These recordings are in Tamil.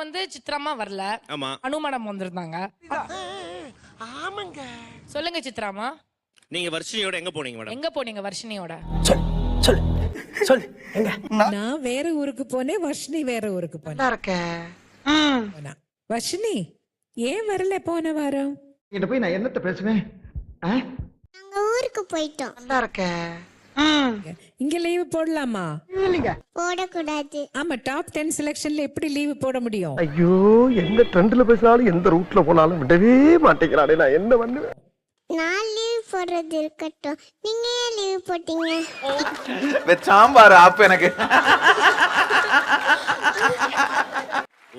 வந்து சித்ராமா வரல. ஆமா. அனு மேடம் வந்திருந்தாங்க. ஆமாங்க. சொல்லுங்க சித்ராமா. நீங்க வர்ஷினியோட எங்க போனீங்க மேடம்? எங்க போனீங்க வர்ஷினியோட? சொல்லு எங்க நான் வேற ஊருக்கு போனேன், வர்ஷினி வேற ஊருக்கு நல்லா இருக்க. போனா. வர்ஷினி ஏன் வரல போன வாரம்? கிட்ட போய் நான் என்னத்த பேசுவேன்? நாங்க ஊருக்கு போயிட்டோம். நல்லா இருக்க. இங்க லீவு போடலாமா? இல்லைங்க. போடக்கூடாது. ஆமா, டாப் 10 செலக்ஷன்ல எப்படி லீவு போட முடியும்? ஐயோ, எந்த ட்ரெண்ட்ல பேசினாலும் எந்த ரூட்ல போனாலும் விடவே மாட்டேங்கிறானே, நான் என்ன பண்ணுவேன்? நான் லீவ் போடுறது இருக்கட்டும், நீங்க ஏன் லீவ் போட்டீங்க? சாம்பார் ஆப்பு எனக்கு.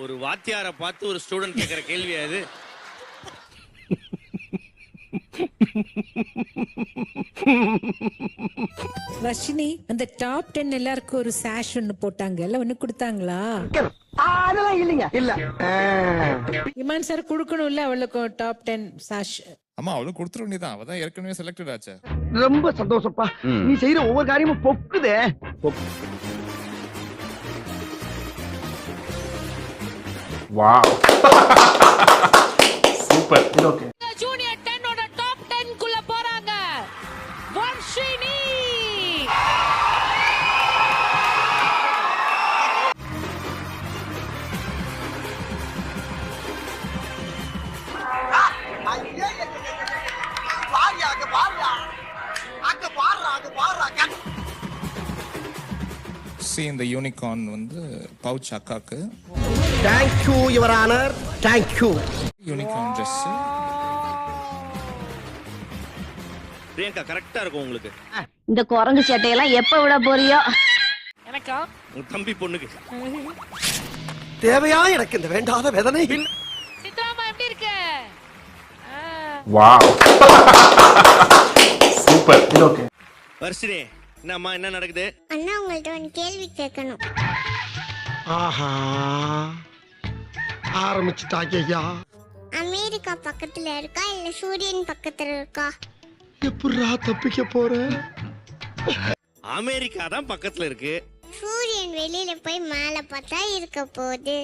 ஒரு வாத்தியாரை பார்த்து ஒரு ஸ்டூடெண்ட் கேக்குற கேள்வியா இது? வர்ஷினி, அந்த டாப் 10 எல்லாருக்கும் ஒரு சாஷ் ஒன்னு போட்டாங்க, எல்லாம் ஒண்ணு கொடுத்தாங்களா? அதெல்லாம் இல்லைங்க. இல்ல. இமான் சார் கொடுக்கணும்ல அவளுக்கு டாப் 10 சாஷ். அம்மா அவளும் கொடுத்துட வேண்டியதான், அவதான் ஏற்கனவே செலக்டட் ஆச்சு. ரொம்ப சந்தோஷப்பா. நீ செய்யற ஒவ்வொரு காரியமும் பொக்குதே. வாவ். சூப்பர். ஓகே. ஜூனியர் 10 ஓட டாப் 10 குள்ள போறாங்க. வர்ஷினி. See இந்த யூனிகார்ன் வந்து பவுச் அக்காக்கு, Thank you your honor. Thank you. Unicorn Dress. Priyanka கரெக்டா இருக்கும் உங்களுக்கு. இந்த குரங்கு சட்டையெல்லாம் எப்ப விட போறியோ? எனக்கா? உங்க தம்பி பொண்ணுக்கு. தேவையா எனக்கு இந்த வேண்டாத வேதனை? சித்ராமா எப்படி இருக்க? வாவ். சூப்பர். ஓகே. வர்ஷினி, என்னம்மா என்ன நடக்குது? அண்ணா உங்கள்ட்ட ஒரு கேள்வி கேட்கணும். ஆஹா, ஆரம்பிச்சுட்டாங்கய்யா. அமெரிக்கா பக்கத்துல இருக்கா இல்ல சூரியன் பக்கத்துல இருக்கா? எப்படிரா தப்பிக்க போற? அமெரிக்கா தான் பக்கத்துல இருக்கு. சூரியன் வெளியில போய் மேல பார்த்தா இருக்க போகுது.